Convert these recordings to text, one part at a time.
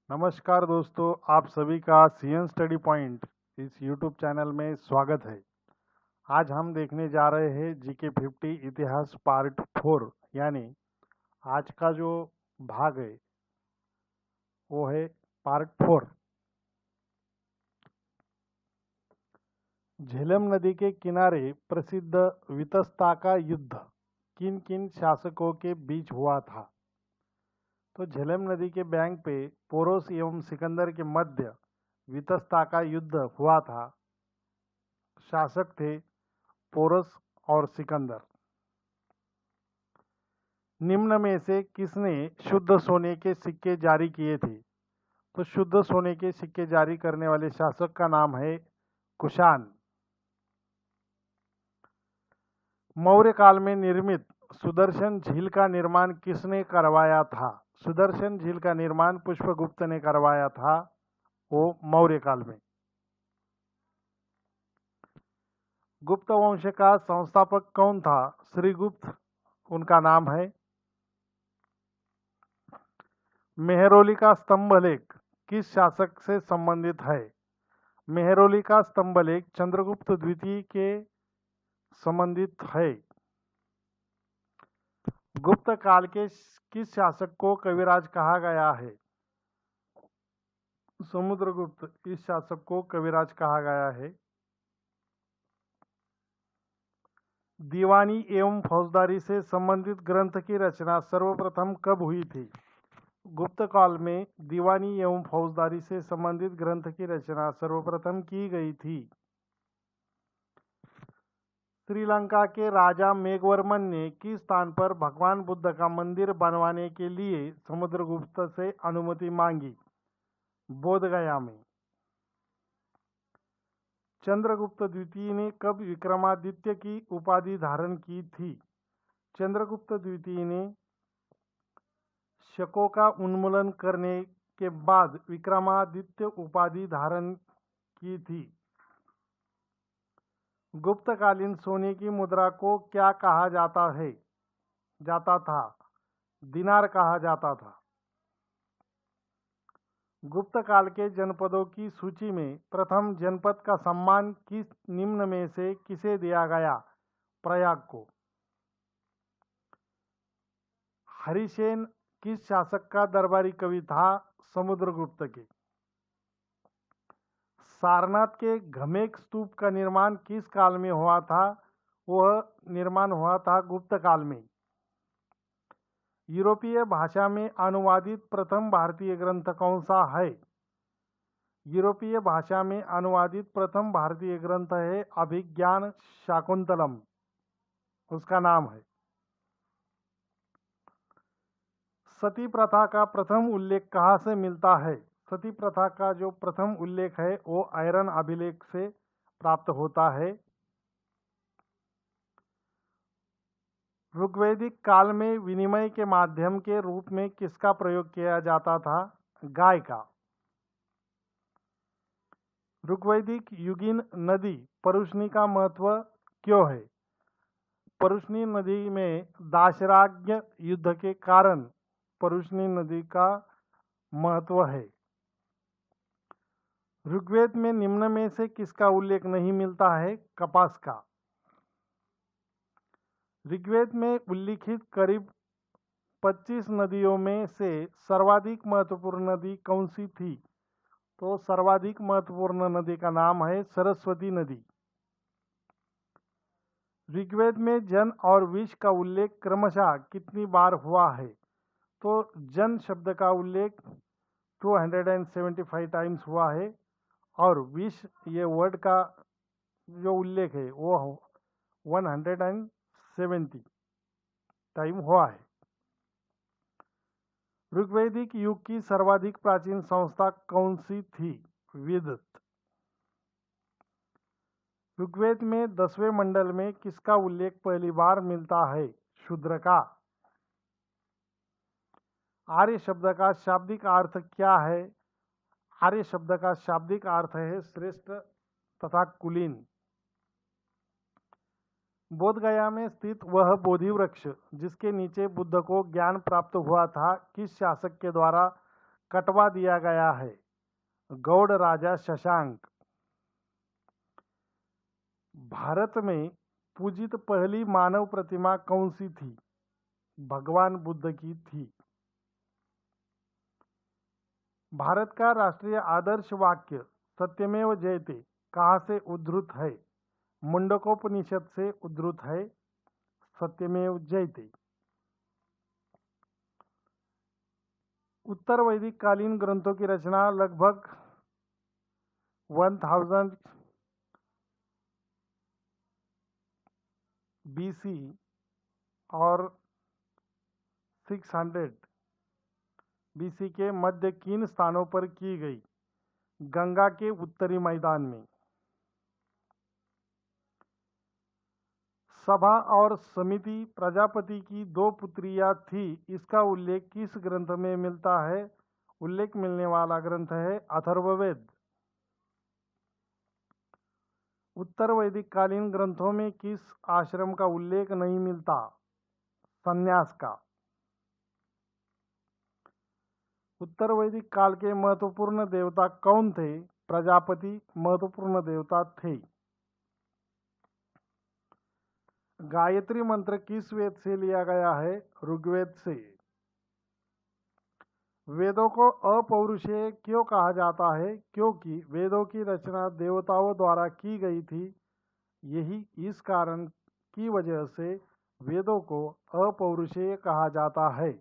नमस्कार दोस्तों, आप सभी का सीएन स्टडी पॉइंट इस यूट्यूब चैनल में स्वागत है। आज हम देखने जा रहे हैं जीके 50 इतिहास पार्ट 4। यानी आज का जो भाग है वो है पार्ट 4। झेलम नदी के किनारे प्रसिद्ध वितस्ता का युद्ध किन किन शासकों के बीच हुआ था? तो झेलम नदी के बैंक पे पोरोस एवं सिकंदर के मध्य वितस्ता का युद्ध हुआ था। शासक थे पोरस और सिकंदर। निम्न में से किसने शुद्ध सोने के सिक्के जारी किए थे? तो शुद्ध सोने के सिक्के जारी करने वाले शासक का नाम है कुषाण। मौर्य काल में निर्मित सुदर्शन झील का निर्माण किसने करवाया था? सुदर्शन झील का निर्माण पुष्पगुप्त ने करवाया था, वो मौर्य काल में। गुप्त वंश का संस्थापक कौन था? श्रीगुप्त उनका नाम है। मेहरौली का स्तंभलेख किस शासक से संबंधित है? मेहरौली का स्तंभलेख चंद्रगुप्त द्वितीय के संबंधित है। गुप्त काल के किस शासक को कविराज कहा गया है? समुद्रगुप्त इस शासक को कविराज कहा गया है। दीवानी एवं फौजदारी से संबंधित ग्रंथ की रचना सर्वप्रथम कब हुई थी? गुप्त काल में दीवानी एवं फौजदारी से संबंधित ग्रंथ की रचना सर्वप्रथम की गई थी। श्रीलंका के राजा मेघवर्मन ने किस स्थान पर भगवान बुद्ध का मंदिर बनवाने के लिए समुद्रगुप्त से अनुमति मांगी? बोधगया में। चंद्रगुप्त द्वितीय ने कब विक्रमादित्य की उपाधि धारण की थी? चंद्रगुप्त द्वितीय ने शकों का उन्मूलन करने के बाद विक्रमादित्य उपाधि धारण की थी। गुप्तकालीन सोने की मुद्रा को क्या कहा जाता था? दिनार कहा जाता था। गुप्त काल के जनपदों की सूची में प्रथम जनपद का सम्मान किस निम्न में से किसे दिया गया? प्रयाग को। हरिसेन किस शासक का दरबारी कवि था? समुद्रगुप्त के। सारनाथ के घमेक स्तूप का निर्माण किस काल में हुआ था? वह निर्माण हुआ था गुप्त काल में। यूरोपीय भाषा में अनुवादित प्रथम भारतीय ग्रंथ कौन सा है? यूरोपीय भाषा में अनुवादित प्रथम भारतीय ग्रंथ है अभिज्ञान शाकुंतलम, उसका नाम है। सती प्रथा का प्रथम उल्लेख कहाँ से मिलता है? सती प्रथा का जो प्रथम उल्लेख है वो आयरन अभिलेख से प्राप्त होता है। ऋग्वैदिक काल में विनिमय के माध्यम के रूप में किसका प्रयोग किया जाता था? गाय का। ऋग्वैदिक युगीन नदी परुष्णी का महत्व क्यों है? परुष्णी नदी में दाशराज्य युद्ध के कारण परुष्णी नदी का महत्व है। ऋग्वेद में निम्न में से किसका उल्लेख नहीं मिलता है? कपास का। ऋग्वेद में उल्लिखित करीब 25 नदियों में से सर्वाधिक महत्वपूर्ण नदी कौन सी थी? तो सर्वाधिक महत्वपूर्ण नदी का नाम है सरस्वती नदी। ऋग्वेद में जन और विष का उल्लेख क्रमशः कितनी बार हुआ है? तो जन शब्द का उल्लेख 275 टाइम्स हुआ है और विष ये वर्ड का जो उल्लेख है वो 170 टाइम हुआ है। ऋग्वैदिक युग की सर्वाधिक प्राचीन संस्था कौन सी थी? विदत। ऋग्वेद में 10वें मंडल में किसका उल्लेख पहली बार मिलता है? शूद्र का। आर्य शब्द का शाब्दिक अर्थ क्या है? आर्य शब्द का शाब्दिक अर्थ है श्रेष्ठ तथा कुलीन। बोधगया में स्थित वह बोधि वृक्ष जिसके नीचे बुद्ध को ज्ञान प्राप्त हुआ था किस शासक के द्वारा कटवा दिया गया है? गौड़ राजा शशांक। भारत में पूजित पहली मानव प्रतिमा कौन सी थी? भगवान बुद्ध की थी। भारत का राष्ट्रीय आदर्श वाक्य सत्यमेव जयते कहाँ से उद्धृत है? मुंडकोपनिषद से उद्धृत है सत्यमेव जयते। उत्तर वैदिक कालीन ग्रंथों की रचना लगभग 1000 BC और 600 BC के मध्य किन स्थानों पर की गई? गंगा के उत्तरी मैदान में। सभा और समिति प्रजापति की 2 पुत्रियां थी, इसका उल्लेख किस ग्रंथ में मिलता है? उल्लेख मिलने वाला ग्रंथ है अथर्ववेद। उत्तर वैदिक कालीन ग्रंथों में किस आश्रम का उल्लेख नहीं मिलता? संन्यास का। उत्तर वैदिक काल के महत्वपूर्ण देवता कौन थे? प्रजापति महत्वपूर्ण देवता थे। गायत्री मंत्र किस वेद से लिया गया है? ऋग्वेद से। वेदों को अपौरुषेय क्यों कहा जाता है? क्योंकि वेदों की रचना देवताओं द्वारा की गई थी। यही इस कारण की वजह से वेदों को अपौरुषेय कहा जाता है।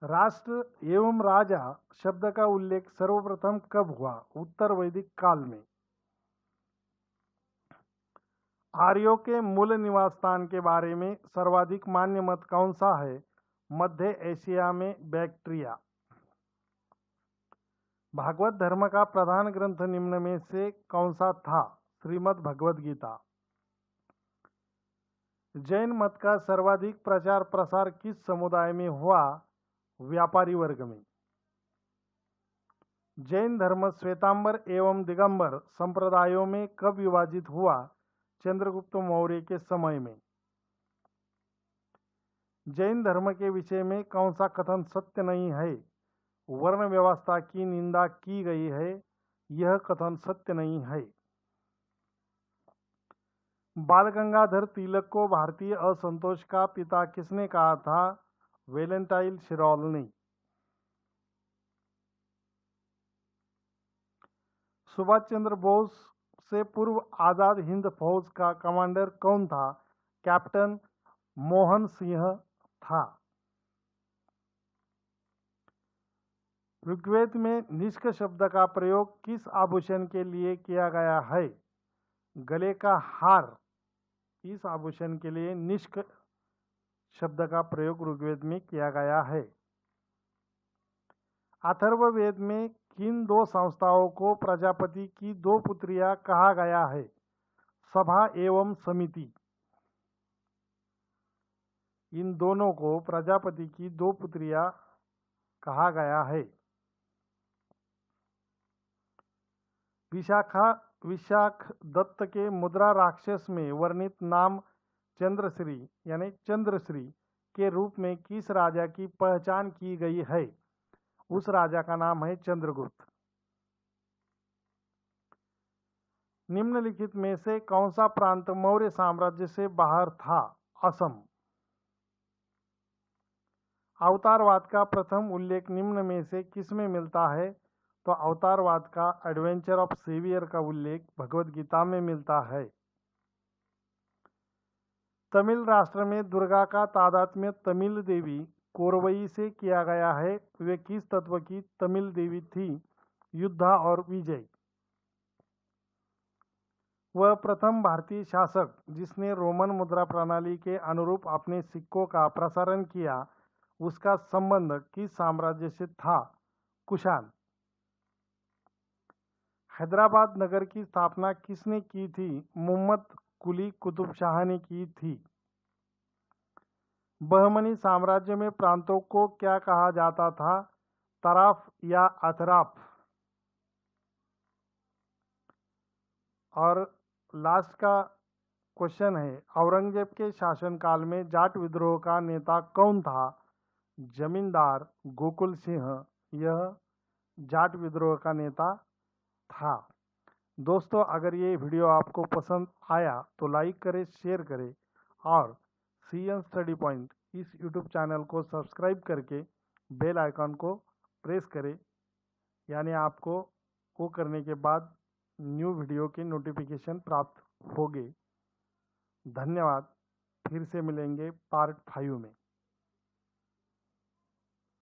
राष्ट्र एवं राजा शब्द का उल्लेख सर्वप्रथम कब हुआ? उत्तर वैदिक काल में। आर्यों के मूल निवास स्थान के बारे में सर्वाधिक मान्य मत कौन सा है? मध्य एशिया में बैक्ट्रिया। भागवत धर्म का प्रधान ग्रंथ निम्न में से कौन सा था? श्रीमद् भगवद गीता। जैन मत का सर्वाधिक प्रचार प्रसार किस समुदाय में हुआ? व्यापारी वर्ग में। जैन धर्म श्वेतांबर एवं दिगंबर संप्रदायों में कब विभाजित हुआ? चंद्रगुप्त मौर्य के समय में। जैन धर्म के विषय में कौन सा कथन सत्य नहीं है? वर्ण व्यवस्था की निंदा की गई है, यह कथन सत्य नहीं है। बाल गंगाधर तिलक को भारतीय असंतोष का पिता किसने कहा था? वेलेंटाइन शिरोल ने। सुभाष चंद्र बोस से पूर्व आजाद हिंद फौज का कमांडर कौन था? कैप्टन मोहन सिंह था। ऋग्वेद में निष्क शब्द का प्रयोग किस आभूषण के लिए किया गया है? गले का हार। इस आभूषण के लिए निष्क शब्द का प्रयोग ऋग्वेद में किया गया है। अथर्ववेद में किन 2 संस्थाओं को प्रजापति की 2 पुत्रियां कहा गया है? सभा एवं समिति। इन दोनों को प्रजापति की 2 पुत्रियां कहा गया है। विशाख दत्त के मुद्रा राक्षस में वर्णित नाम चंद्रश्री यानी चंद्रश्री के रूप में किस राजा की पहचान की गई है? उस राजा का नाम है चंद्रगुप्त। निम्नलिखित में से कौन सा प्रांत मौर्य साम्राज्य से बाहर था? असम। अवतारवाद का प्रथम उल्लेख निम्न में से किसमें मिलता है? तो अवतारवाद का एडवेंचर ऑफ सेवियर का उल्लेख भगवद गीता में मिलता है। तमिल राष्ट्र में दुर्गा का तादात्म्य तमिल देवी कोरवई से किया गया है। वे किस तत्व की तमिल देवी थी? युद्धा और विजय। वह प्रथम भारतीय शासक जिसने रोमन मुद्रा प्रणाली के अनुरूप अपने सिक्कों का प्रसारण किया, उसका संबंध किस साम्राज्य से था? कुषाण। हैदराबाद नगर की स्थापना किसने की थी? मुहम्मद कुली कुतुब शाह ने की थी। बहमनी साम्राज्य में प्रांतों को क्या कहा जाता था? तराफ या अतराफ। और लास्ट का क्वेश्चन है, औरंगजेब के शासनकाल में जाट विद्रोह का नेता कौन था? जमींदार गोकुल सिंह यह जाट विद्रोह का नेता था। दोस्तों, अगर ये वीडियो आपको पसंद आया तो लाइक करें, शेयर करें और CN स्टडी पॉइंट इस यूट्यूब चैनल को सब्सक्राइब करके बेल आइकन को प्रेस करें, यानी आपको वो करने के बाद न्यू वीडियो की नोटिफिकेशन प्राप्त होगी। धन्यवाद। फिर से मिलेंगे पार्ट 5 में।